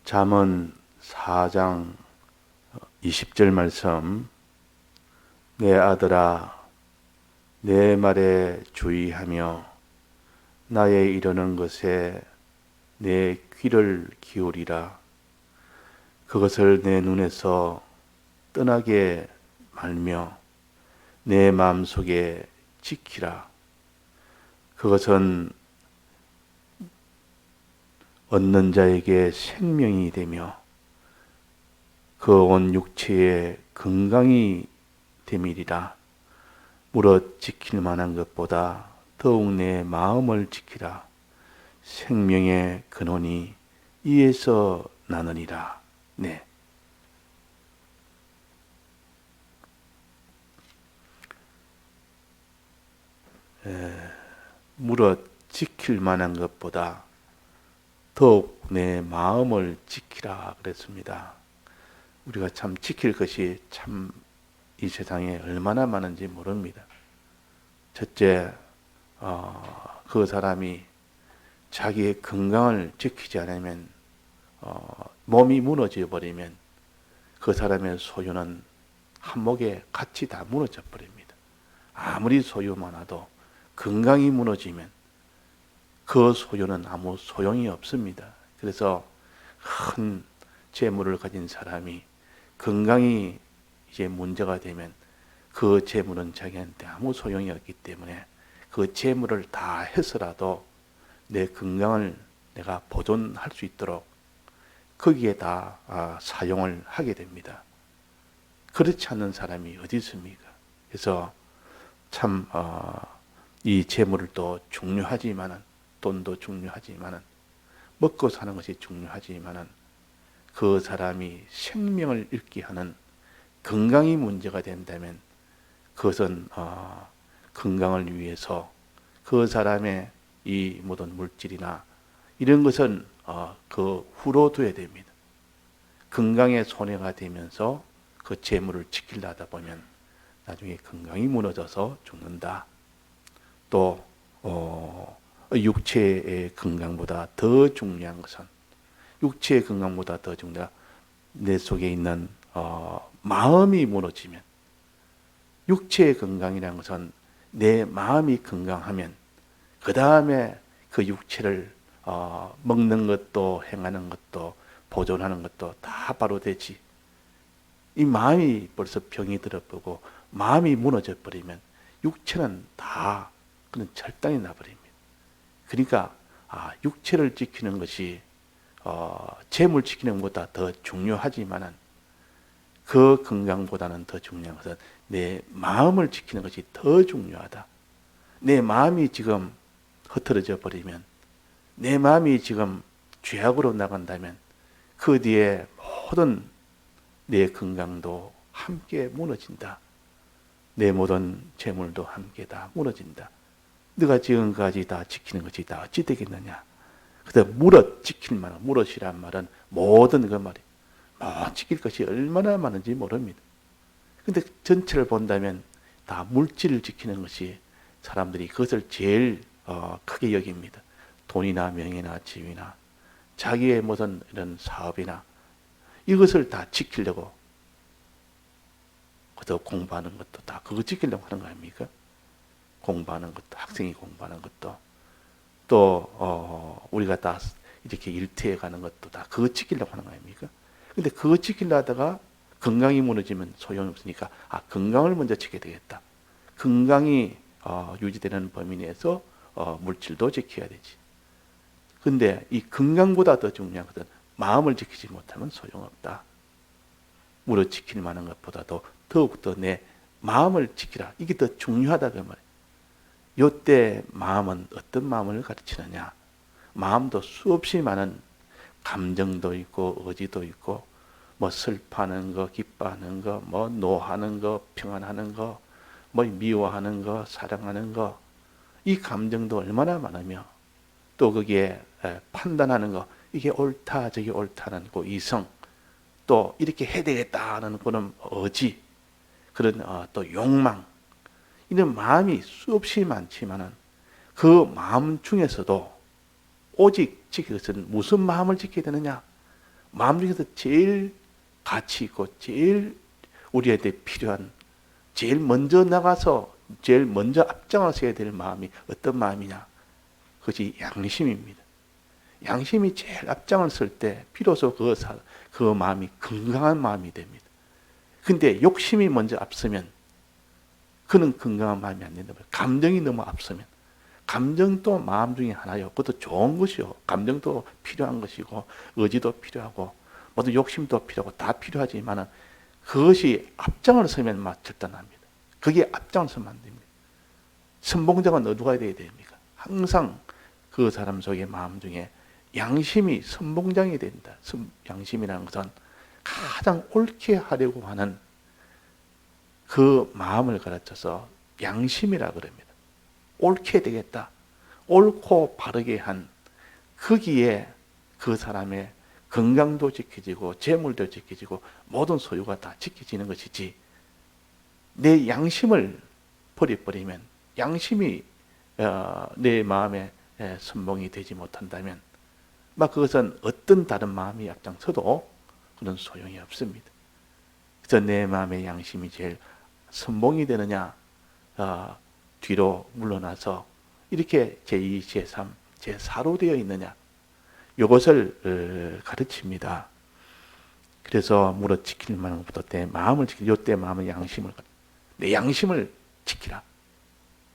잠언 4장 20절 말씀. 내 아들아, 내 말에 주의하며 나의 이르는 것에 내 귀를 기울이라. 그것을 내 눈에서 떠나게 말며 내 마음속에 지키라. 그것은 얻는 자에게 생명이 되며 그 온 육체의 건강이 됨이리라. 무릇 지킬 만한 것보다 더욱 내 마음을 지키라. 생명의 근원이 이에서 나느니라. 네. 무릇 지킬 만한 것보다 더욱 내 마음을 지키라 그랬습니다. 우리가 참 지킬 것이 참 이 세상에 얼마나 많은지 모릅니다. 첫째, 그 사람이 자기의 건강을 지키지 않으면 몸이 무너져 버리면 그 사람의 소유는 한몫에 같이 다 무너져 버립니다. 아무리 소유 많아도 건강이 무너지면 그 소유는 아무 소용이 없습니다. 그래서 큰 재물을 가진 사람이 건강이 이제 문제가 되면 그 재물은 자기한테 아무 소용이 없기 때문에 그 재물을 다 해서라도 내 건강을 내가 보존할 수 있도록 거기에 다 사용을 하게 됩니다. 그렇지 않는 사람이 어디 있습니까? 그래서 참 이 재물을 또 중요하지만은, 돈도 중요하지만은, 먹고 사는 것이 중요하지만은 그 사람이 생명을 잃게 하는 건강이 문제가 된다면 그것은 건강을 위해서 그 사람의 이 모든 물질이나 이런 것은 그 후로 둬야 됩니다. 건강에 손해가 되면서 그 재물을 지키려 하다 보면 나중에 건강이 무너져서 죽는다. 또 육체의 건강보다 더 중요한 것은, 육체의 건강보다 더 중요한 내 속에 있는 마음이 무너지면, 육체의 건강이라는 것은 내 마음이 건강하면 그 다음에 그 육체를 먹는 것도 행하는 것도 보존하는 것도 다 바로 되지. 이 마음이 벌써 병이 들어버리고 마음이 무너져 버리면 육체는 다 그런 절단이 나버립니다. 그러니까 육체를 지키는 것이 재물 지키는 것보다 더 중요하지만은 그 건강보다는 더 중요한 것은 내 마음을 지키는 것이 더 중요하다. 내 마음이 지금 흐트러져 버리면, 내 마음이 지금 죄악으로 나간다면 그 뒤에 모든 내 건강도 함께 무너진다. 내 모든 재물도 함께 다 무너진다. 네가 지금까지 다 지키는 것이 다 어찌 되겠느냐. 그래서 무릇 지킬 만한, 무릇이란 말은 모든 그 말이 지킬 것이 얼마나 많은지 모릅니다. 근데 전체를 본다면 다 물질을 지키는 것이 사람들이 그것을 제일 크게 여깁니다. 돈이나 명예나 지위나 자기의 무슨 이런 사업이나 이것을 다 지키려고, 그래서 공부하는 것도 다 그거 지키려고 하는 거 아닙니까? 공부하는 것도, 학생이 공부하는 것도, 또 우리가 다 이렇게 일터에 가는 것도 다 그거 지키려고 하는 거 아닙니까? 근데 그거 지키려 하다가 건강이 무너지면 소용이 없으니까 건강을 먼저 지켜야 되겠다. 건강이 유지되는 범위 내에서 물질도 지켜야 되지. 근데 이 건강보다 더 중요한 것은 마음을 지키지 못하면 소용없다. 무릇 지킬 만한 것보다도 더욱더 내 마음을 지키라. 이게 더 중요하다 그 말이에요. 요때 마음은 어떤 마음을 가르치느냐. 마음도 수없이 많은 감정도 있고 의지도 있고, 뭐 슬퍼하는 거, 기뻐하는 거, 뭐 노하는 거, 평안하는 거, 뭐 미워하는 거, 사랑하는 거, 이 감정도 얼마나 많으며, 또 거기에 판단하는 거, 이게 옳다 저게 옳다는 그 이성, 또 이렇게 해야 되겠다는 그런 의지, 그런 또 욕망, 이런 마음이 수없이 많지만은 그 마음 중에서도 오직 지킬 것은 무슨 마음을 지켜야 되느냐? 마음 중에서 제일 가치 있고 제일 우리한테 필요한, 제일 먼저 나가서 제일 먼저 앞장서야 될 마음이 어떤 마음이냐? 그것이 양심입니다. 양심이 제일 앞장을 설 때 비로소 그 마음이 건강한 마음이 됩니다. 근데 욕심이 먼저 앞서면 그는 건강한 마음이 안 된다. 감정이 너무 앞서면, 감정도 마음 중에 하나요. 그것도 좋은 것이요. 감정도 필요한 것이고 의지도 필요하고 모두 욕심도 필요하고 다 필요하지만 그것이 앞장을 서면 절단합니다. 그게 앞장을 서면 안 됩니다. 선봉자가 누가 되어야 됩니까? 항상 그 사람 속의 마음 중에 양심이 선봉장이 된다. 양심이라는 것은 가장 옳게 하려고 하는 그 마음을 가르쳐서 양심이라 그럽니다. 옳게 되겠다. 옳고 바르게 한 거기에 그 사람의 건강도 지켜지고 재물도 지켜지고 모든 소유가 다 지켜지는 것이지, 내 양심을 버려버리면, 양심이 내 마음에 선봉이 되지 못한다면 그것은 어떤 다른 마음이 앞장서도 그런 소용이 없습니다. 그래서 내 마음의 양심이 제일 선봉이 되느냐, 뒤로 물러나서 이렇게 제2, 제3, 제4로 되어 있느냐, 이것을 가르칩니다. 그래서 물어 지킬 만한 것부터 내 마음을 지키라. 요때 마음의 양심을, 내 양심을 지키라.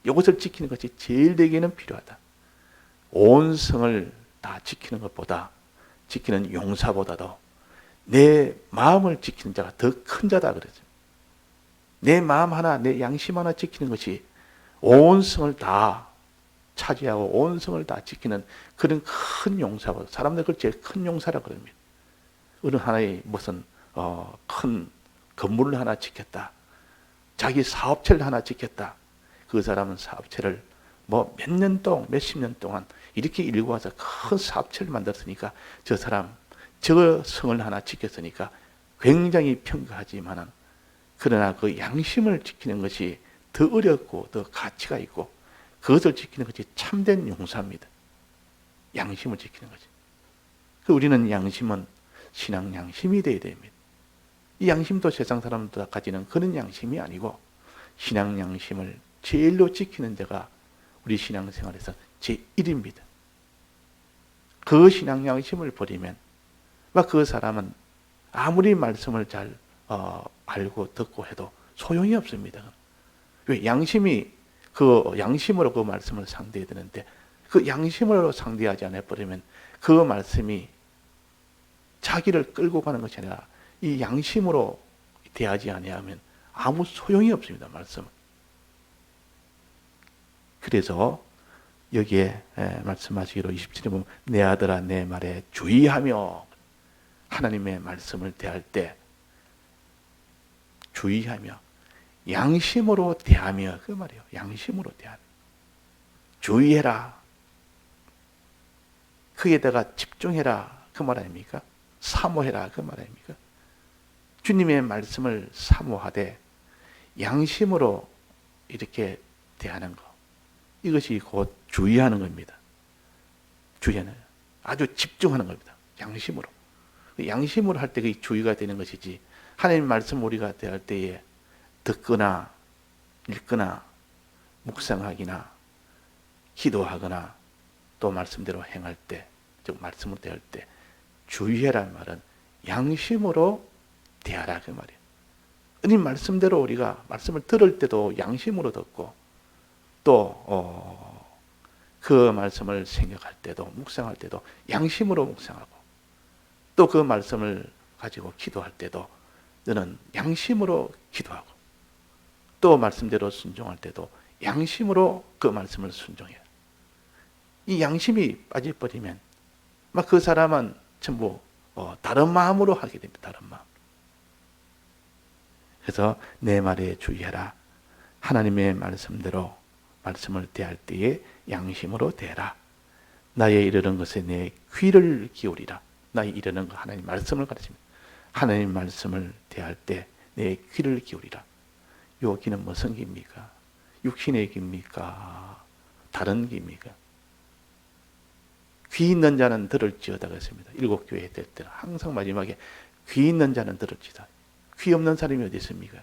이것을 지키는 것이 제일 내게는 필요하다. 온 성을 다 지키는 것보다, 지키는 용사보다도 내 마음을 지키는 자가 더 큰 자다 그러죠. 내 마음 하나, 내 양심 하나 지키는 것이 온 성을 다 차지하고 온 성을 다 지키는 그런 큰 용사고, 사람들 그걸 제일 큰 용사라 그럽니다. 어느 하나의 무슨 큰 건물을 하나 지켰다, 자기 사업체를 하나 지켰다. 그 사람은 사업체를 몇 년 동안, 몇십 년 동안 이렇게 일고 와서 큰 사업체를 만들었으니까 저 사람 저 성을 하나 지켰으니까 굉장히 평가하지만은, 그러나 그 양심을 지키는 것이 더 어렵고 더 가치가 있고 그것을 지키는 것이 참된 용사입니다. 양심을 지키는 것이. 우리는 양심은 신앙 양심이 되어야 됩니다. 이 양심도 세상 사람들 가지는 그런 양심이 아니고 신앙 양심을 제일로 지키는 자가 우리 신앙생활에서 제1입니다. 그 신앙 양심을 버리면 그 사람은 아무리 말씀을 잘 알고 듣고 해도 소용이 없습니다. 왜? 양심이 그 양심으로 그 말씀을 상대해야 되는데 그 양심으로 상대하지 않아 버리면 그 말씀이 자기를 끌고 가는 것이 아니라 이 양심으로 대하지 아니하면 아무 소용이 없습니다. 말씀은. 그래서 여기에 말씀하시기로 27에 보면 내 아들아 내 말에 주의하며, 하나님의 말씀을 대할 때 주의하며 양심으로 대하며, 그 말이에요. 양심으로 대하며 주의해라, 거기에다가 집중해라, 그 말 아닙니까? 사모해라, 그 말 아닙니까? 주님의 말씀을 사모하되 양심으로 이렇게 대하는 것, 이것이 곧 주의하는 겁니다. 주의하는, 아주 집중하는 겁니다. 양심으로. 양심으로 할 때 그 주의가 되는 것이지, 하나님 말씀 우리가 대할 때에 듣거나 읽거나 묵상하기나 기도하거나 또 말씀대로 행할 때, 즉 말씀을 대할 때 주의해란 말은 양심으로 대하라, 그 말이에요. 하나님 말씀대로 우리가 말씀을 들을 때도 양심으로 듣고 또 그 말씀을 생각할 때도 묵상할 때도 양심으로 묵상하고 또 그 말씀을 가지고 기도할 때도 너는 양심으로 기도하고 또 말씀대로 순종할 때도 양심으로 그 말씀을 순종해라. 이 양심이 빠져버리면 그 사람은 전부 다른 마음으로 하게 됩니다. 다른 마음. 그래서 내 말에 주의하라. 하나님의 말씀대로 말씀을 대할 때에 양심으로 대라. 나의 이르는 것에 내 귀를 기울이라. 나의 이르는 것, 하나님 말씀을 가르칩니다. 하나님 말씀을 대할 때 내 귀를 기울이라. 요 귀는 무슨 귀입니까? 육신의 귀입니까? 다른 귀입니까? 귀 있는 자는 들을지어다 그랬습니다. 7교회 될 때는 항상 마지막에 귀 있는 자는 들을지어다. 귀 없는 사람이 어디 있습니까?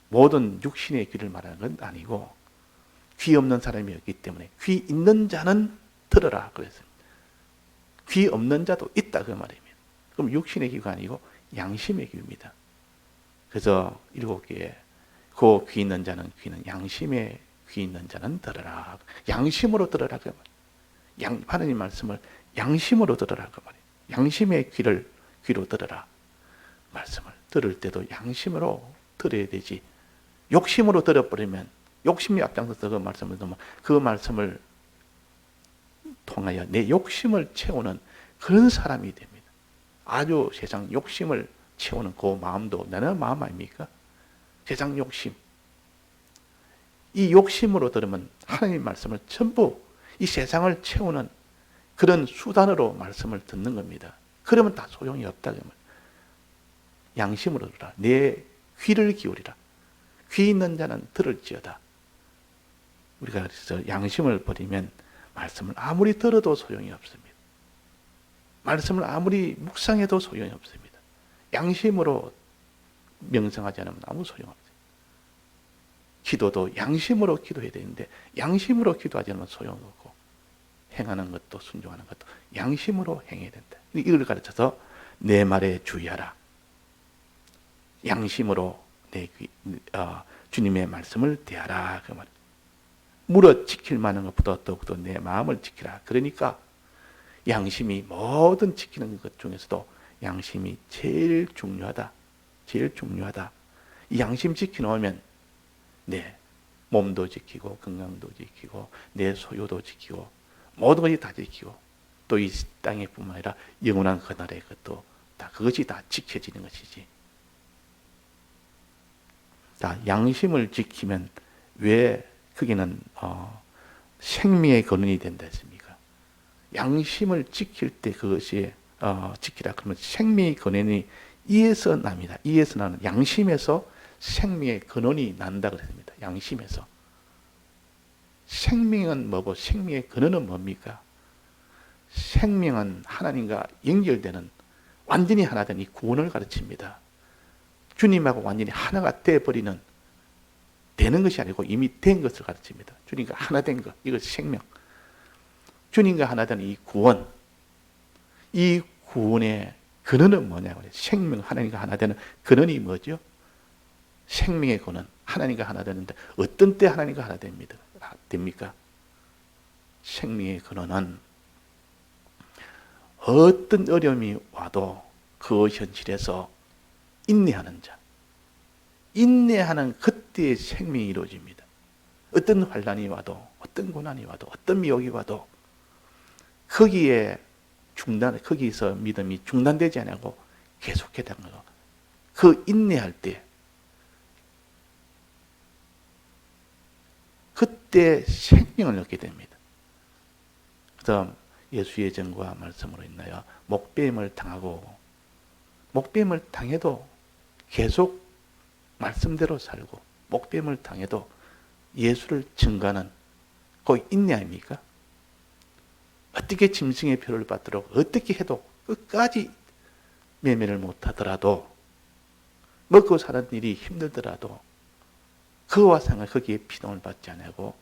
모든 육신의 귀를 말하는 건 아니고 귀 없는 사람이 없기 때문에 귀 있는 자는 들어라 그랬습니다. 귀 없는 자도 있다 그 말입니다. 그럼 육신의 귀가 아니고 양심의 귀입니다. 그래서 7개에 그 귀 있는 자는 귀는 양심의 귀 있는 자는 들어라. 양심으로 들어라 그 말. 하나님 말씀을 양심으로 들어라 그 말이에요. 양심의 귀로 들어라. 말씀을 들을 때도 양심으로 들어야 되지. 욕심으로 들어버리면 욕심이 앞장서서 그 말씀을 듣면 그 말씀을 통하여 내 욕심을 채우는 그런 사람이 됩니다. 아주 세상 욕심을 채우는 그 마음도 나는 마음 아닙니까? 세상 욕심. 이 욕심으로 들으면 하나님 말씀을 전부 이 세상을 채우는 그런 수단으로 말씀을 듣는 겁니다. 그러면 다 소용이 없다. 양심으로 들으라. 내 귀를 기울이라. 귀 있는 자는 들을지어다. 우리가 그래서 양심을 버리면 말씀을 아무리 들어도 소용이 없습니다. 말씀을 아무리 묵상해도 소용이 없습니다. 양심으로 명상하지 않으면 아무 소용없어요. 기도도 양심으로 기도해야 되는데 양심으로 기도하지 않으면 소용없고 행하는 것도 순종하는 것도 양심으로 행해야 된다. 이걸 가르쳐서 내 말에 주의하라. 양심으로 주님의 말씀을 대하라 그 말. 물어 지킬 만한 것보다 더욱더 내 마음을 지키라. 그러니까 양심이 모든 지키는 것 중에서도 양심이 제일 중요하다. 제일 중요하다. 이 양심 지켜놓으면 내 몸도 지키고 건강도 지키고 내 소유도 지키고 모든 것이 다 지키고 또 이 땅에 뿐만 아니라 영원한 그날의 것도 다 그것이 다 지켜지는 것이지. 자, 양심을 지키면 왜 거기는 생명의 근원이 된다 했습니까? 양심을 지킬 때 그것이 지키라 그러면 생명의 근원이 이에서 납니다. 이에서 나는 양심에서 생명의 근원이 난다 그랬습니다. 양심에서. 생명은 뭐고 생명의 근원은 뭡니까? 생명은 하나님과 연결되는 완전히 하나 된 이 구원을 가르칩니다. 주님하고 완전히 하나가 되어버리는 되는 것이 아니고 이미 된 것을 가르칩니다. 주님과 하나 된 것, 이것이 생명. 주님과 하나 된 이 구원, 이 구원의 근원은 뭐냐고 그래요. 생명, 하나님과 하나 되는 근원이 뭐죠? 생명의 근원, 하나님과 하나 되는데 어떤 때 하나님과 하나 됩니까? 생명의 근원은 어떤 어려움이 와도 그 현실에서 인내하는 자, 인내하는 그때의 생명이 이루어집니다. 어떤 환난이 와도, 어떤 고난이 와도, 어떤 미혹이 와도 거기서 믿음이 중단되지 않고 계속해 나가는 거. 그 인내할 때 그때 생명을 얻게 됩니다. 그다음 예수의 정과 말씀으로 인하여 목배임을 당해도 계속 말씀대로 살고 목배임을 당해도 예수를 증거하는 그 인내 아닙니까? 어떻게 짐승의 표를 받도록 어떻게 해도 끝까지 매매를 못하더라도 먹고 사는 일이 힘들더라도 그와 상관 거기에 피동을 받지 않고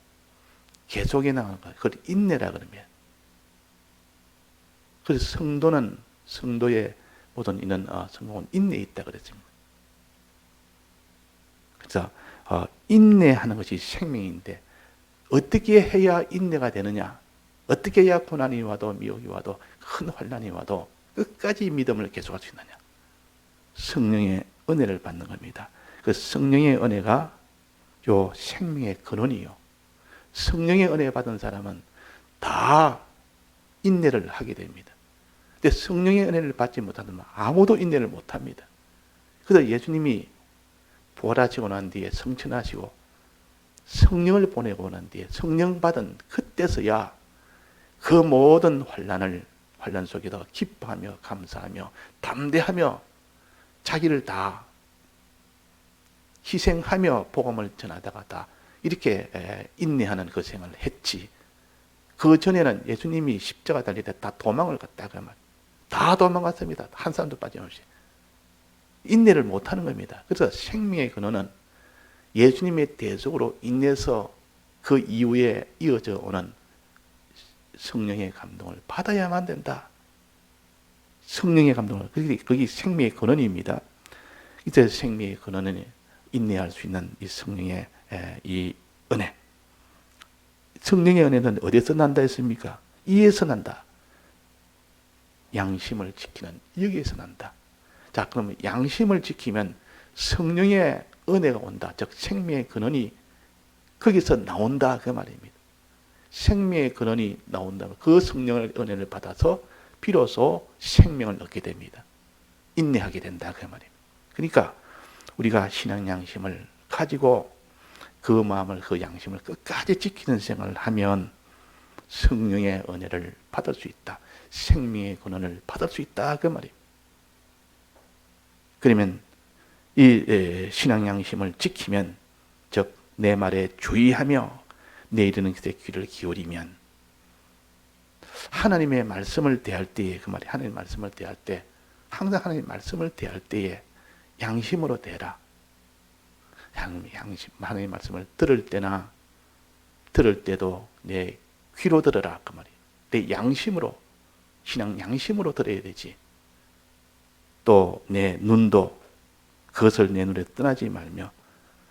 계속해 나가는 거예요. 그걸 인내라 그러면. 그래서 성도의 모든 이는 성공은 인내에 있다 그랬습니다. 그래서 인내하는 것이 생명인데 어떻게 해야 인내가 되느냐? 어떻게 해야 고난이 와도 미혹이 와도 큰 환난이 와도 끝까지 믿음을 계속할 수 있느냐? 성령의 은혜를 받는 겁니다. 그 성령의 은혜가 요 생명의 근원이요. 성령의 은혜 받은 사람은 다 인내를 하게 됩니다. 근데 성령의 은혜를 받지 못하면 아무도 인내를 못합니다. 그래서 예수님이 부활하시고 난 뒤에 성천하시고 성령을 보내고 난 뒤에 성령 받은 그때서야 그 모든 환난 속에서 기뻐하며 감사하며 담대하며 자기를 다 희생하며 복음을 전하다가 다 이렇게 인내하는 그 생활을 했지. 그 전에는 예수님이 십자가 달릴 때 다 도망을 갔다가 다 도망갔습니다. 한 사람도 빠짐없이. 인내를 못하는 겁니다. 그래서 생명의 근원은 예수님의 대속으로 인해서 그 이후에 이어져 오는 성령의 감동을 받아야만 된다. 성령의 감동을. 거기 생명의 근원입니다. 이제 생명의 근원은 인내할 수 있는 이 성령의 이 은혜. 성령의 은혜는 어디서 난다 했습니까? 이에서 난다. 양심을 지키는 여기에서 난다. 자, 그러면 양심을 지키면 성령의 은혜가 온다. 즉 생명의 근원이 거기서 나온다 그 말입니다. 생명의 근원이 나온다면 그 성령의 은혜를 받아서 비로소 생명을 얻게 됩니다. 인내하게 된다 그 말입니다. 그러니까 우리가 신앙 양심을 가지고 그 마음을 그 양심을 끝까지 지키는 생활을 하면 성령의 은혜를 받을 수 있다. 생명의 근원을 받을 수 있다 그 말입니다. 그러면 이 신앙 양심을 지키면 즉 내 말에 주의하며 내 이르는 것에 귀를 기울이면 하나님의 말씀을 대할 때에 그 말이 하나님의 말씀을 대할 때 항상 하나님의 말씀을 대할 때에 양심으로 대라. 양심, 하나님의 말씀을 들을 때도 내 귀로 들어라 그 말이에요. 내 양심으로 신앙 양심으로 들어야 되지. 또 내 눈도 그것을 내 눈에 떠나지 말며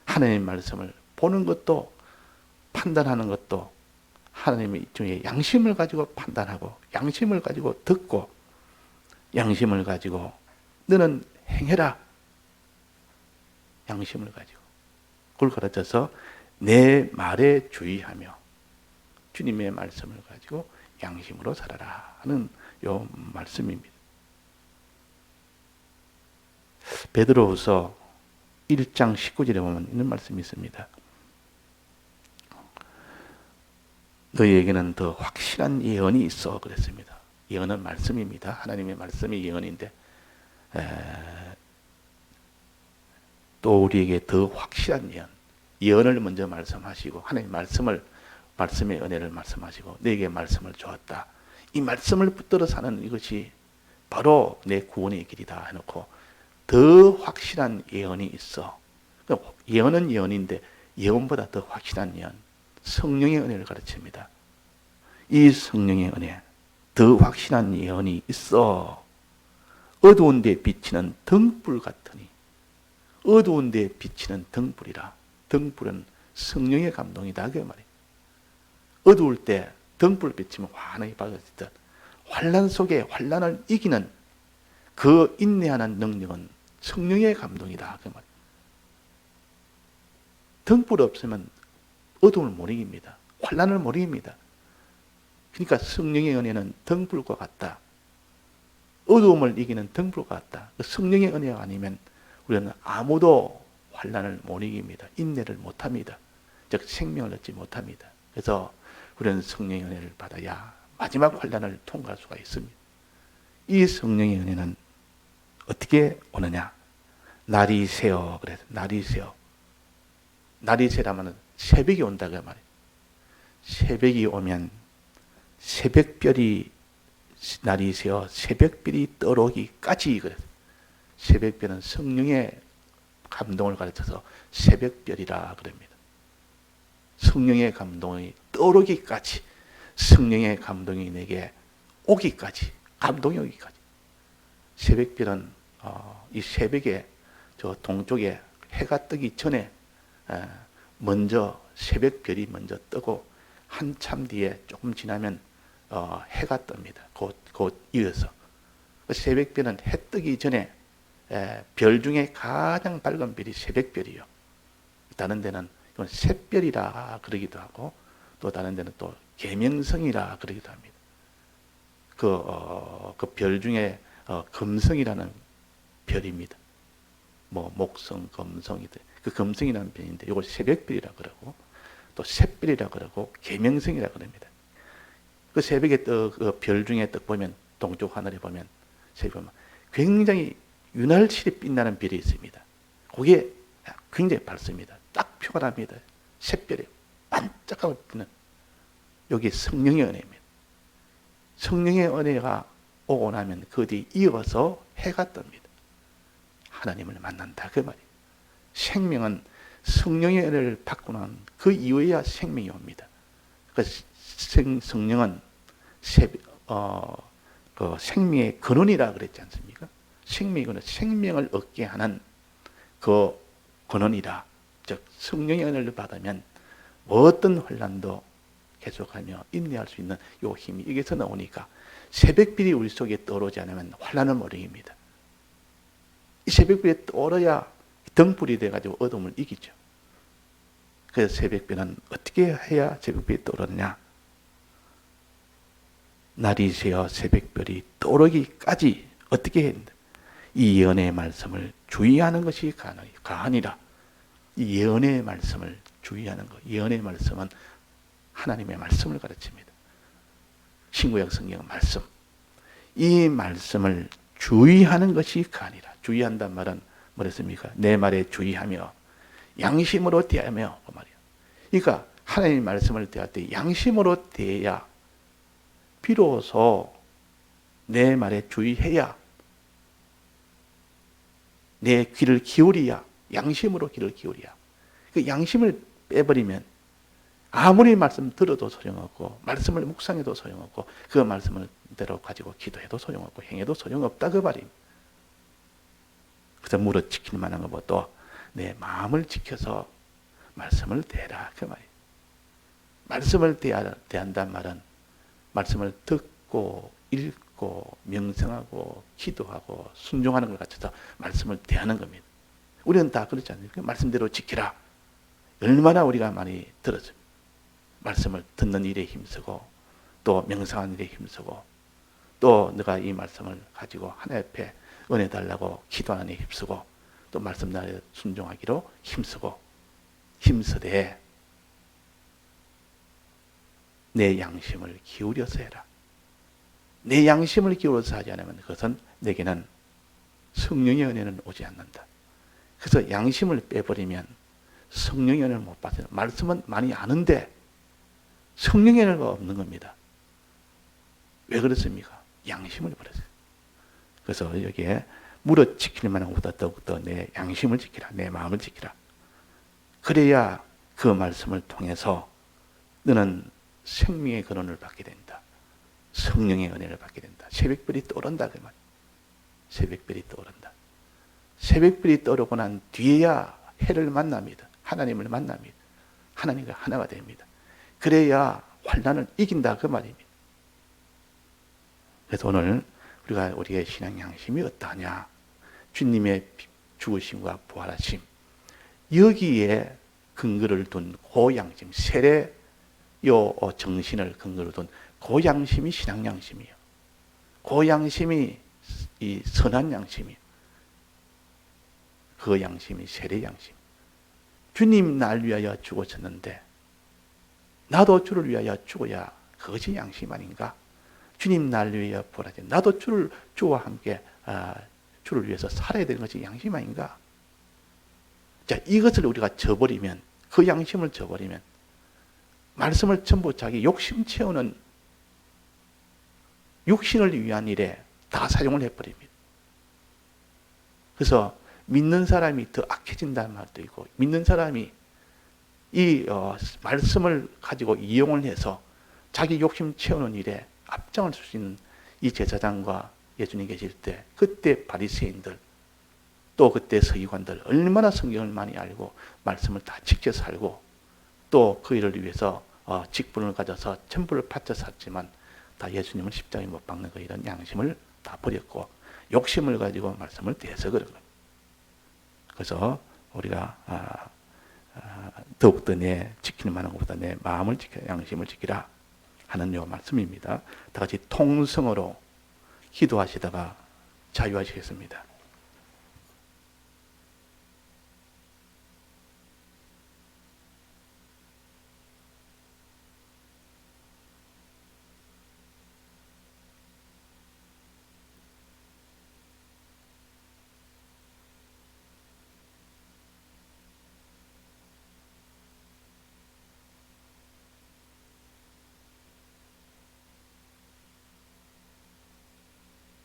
하나님의 말씀을 보는 것도 판단하는 것도 하나님의 중에 양심을 가지고 판단하고 양심을 가지고 듣고 양심을 가지고 너는 행해라. 양심을 가지고 그걸 가르쳐서 내 말에 주의하며 주님의 말씀을 가지고 양심으로 살아라 하는 요 말씀입니다. 베드로후서 1장 19절에 보면 이런 말씀이 있습니다. 너희에게는 더 확실한 예언이 있어 그랬습니다. 예언은 말씀입니다. 하나님의 말씀이 예언인데 또 우리에게 더 확실한 예언을 먼저 말씀하시고 하나님의 말씀의 은혜를 말씀하시고 너에게 말씀을 주었다. 이 말씀을 붙들어 사는 이것이 바로 내 구원의 길이다 해놓고 더 확실한 예언이 있어. 예언은 예언인데 예언보다 더 확실한 예언. 성령의 은혜를 가르칩니다. 이 성령의 은혜, 더 확실한 예언이 있어. 어두운 데 비치는 등불 같으니. 어두운 데 비치는 등불이라. 등불은 성령의 감동이다 그 말이에요. 어두울 때 등불 비치면 환하게 밝아질 때 환난 속에 환난을 이기는 그 인내하는 능력은 성령의 감동이다 그 말이에요. 등불 없으면 어둠을 못 이깁니다. 환난을 못 이깁니다. 그러니까 성령의 은혜는 등불과 같다. 어두움을 이기는 등불과 같다. 성령의 은혜가 아니면 우리는 아무도 환난을 못 이깁니다. 인내를 못합니다. 즉 생명을 얻지 못합니다. 그래서 우리는 성령의 은혜를 받아야 마지막 환난을 통과할 수가 있습니다. 이 성령의 은혜는 어떻게 오느냐? 날이 새어 그래서 날이 새어. 날이 새라면 새벽이 온다고 말이에요. 새벽이 오면 새벽별이 날이 새어 새벽별이 떠오르기까지 그래서 새벽별은 성령의 감동을 가르쳐서 새벽별이라 그럽니다. 성령의 감동이 떠오르기까지 성령의 감동이 내게 오기까지 감동이 오기까지 새벽별은 이 새벽에 저 동쪽에 해가 뜨기 전에 먼저 새벽별이 먼저 뜨고 한참 뒤에 조금 지나면 해가 뜹니다. 곧 이어서 새벽별은 해 뜨기 전에 별 중에 가장 밝은 별이 새벽별이요. 다른 데는 이건 샛별이라 그러기도 하고 또 다른 데는 또 계명성이라 그러기도 합니다. 그 별 중에 금성이라는 별입니다. 뭐 목성, 금성이들 그 금성이라는 별인데 이걸 새벽별이라 그러고 또 샛별이라 그러고 계명성이라 그럽니다. 그 새벽에 그 별 중에 딱 보면 동쪽 하늘에 보면 새벽 보면 굉장히 윤활실이 빛나는 별이 있습니다. 그게 굉장히 밝습니다. 딱 표가 납니다. 샛별이 반짝하고 빛나는. 여기 성령의 은혜입니다. 성령의 은혜가 오고 나면 그 뒤에 이어서 해가 뜹니다. 하나님을 만난다 그 말이에요. 생명은 성령의 은혜를 받고 난 그 이후에야 생명이 옵니다. 성령은 그 생명의 근원이라 그랬지 않습니까? 생명의 근원, 생명을 얻게 하는 그 근원이라. 즉 성령의 은혜를 받으면 어떤 환난도 계속하며 인내할 수 있는 이 힘이 여기서 나오니까 새벽빛이 우리 속에 떠오르지 않으면 환난은 모릅니다. 이 새벽빛이 떠오르야 등불이 돼가지고 어둠을 이기죠. 그래서 새벽빛은 어떻게 해야 새벽빛이 떠오르느냐? 날이 새어 새벽별이 떠오르기까지 어떻게 해야 된다? 이 예언의 말씀을 주의하는 것이 가하니라. 이 예언의 말씀을 주의하는 것. 예언의 말씀은 하나님의 말씀을 가르칩니다. 신구약 성경 말씀. 이 말씀을 주의하는 것이 가하니라. 주의한단 말은 뭐랬습니까? 내 말에 주의하며 양심으로 대하며 그 말이에요. 그러니까 하나님의 말씀을 대할 때 양심으로 대해야 비로소 내 말에 주의해야 내 귀를 기울이야 양심으로 귀를 기울이야. 그 양심을 빼버리면 아무리 말씀 들어도 소용없고 말씀을 묵상해도 소용없고 그 말씀을 대로 가지고 기도해도 소용없고 행해도 소용없다 그 말입니다. 그래서 무릇 지킬 만한 것보다 내 마음을 지켜서 말씀을 대라 그 말이에요. 말씀을 대한다는 말은 말씀을 듣고 읽고 명상하고 기도하고 순종하는 걸 갖춰서 말씀을 대하는 겁니다. 우리는 다 그렇지 않습니까? 말씀대로 지키라. 얼마나 우리가 많이 들었습니다. 말씀을 듣는 일에 힘쓰고 또 명상하는 일에 힘쓰고 또 내가 이 말씀을 가지고 하나님 앞에 은혜 달라고 기도하는 일에 힘쓰고 또 말씀 나에 순종하기로 힘쓰되 내 양심을 기울여서 해라. 내 양심을 기울여서 하지 않으면 그것은 내게는 성령의 은혜는 오지 않는다. 그래서 양심을 빼버리면 성령의 은혜를 못 받아요. 말씀은 많이 아는데 성령의 은혜가 없는 겁니다. 왜 그렇습니까? 양심을 버렸어요. 그래서 여기에 무릇 지킬 만한 것보다 더욱더 내 양심을 지키라. 내 마음을 지키라. 그래야 그 말씀을 통해서 너는 생명의 근원을 받게 된다. 성령의 은혜를 받게 된다. 새벽별이 떠오른다 그 말. 새벽별이 떠오른다. 새벽별이 떠오르고 난 뒤에야 해를 만납니다. 하나님을 만납니다. 하나님과 하나가 됩니다. 그래야 환난을 이긴다 그 말입니다. 그래서 오늘 우리의 신앙 양심이 어떠하냐? 주님의 죽으심과 부활하심 여기에 근거를 둔 고양심, 세례 요 정신을 근거로 둔 고양심이 신앙 양심이에요. 고양심이 이 선한 양심이에요. 그 양심이 세례 양심. 주님 날 위하여 죽으셨는데 나도 주를 위하여 죽어야 그것이 양심 아닌가? 주님 날 위하여 부활하지 나도 주와 함께 주를 위해서 살아야 되는 것이 양심 아닌가? 자, 이것을 우리가 저버리면 그 양심을 저버리면 말씀을 전부 자기 욕심 채우는 육신을 위한 일에 다 사용을 해버립니다. 그래서 믿는 사람이 더 악해진다는 말도 있고 믿는 사람이 이 말씀을 가지고 이용을 해서 자기 욕심 채우는 일에 앞장을 설 수 있는 이 제사장과 예수님 계실 때 그때 바리새인들 또 그때 서기관들 얼마나 성경을 많이 알고 말씀을 다 지켜 살고 또 그 일을 위해서 직분을 가져서 천부를 바쳐 샀지만 다 예수님은 십자가에 못 박는 거 이런 양심을 다 버렸고 욕심을 가지고 말씀을 대해서 그런 거예요. 그래서 우리가 더욱더 내 지키는 만한 것보다 내 마음을 지켜라, 양심을 지키라 하는 요 말씀입니다. 다 같이 통성으로 기도하시다가 자유하시겠습니다.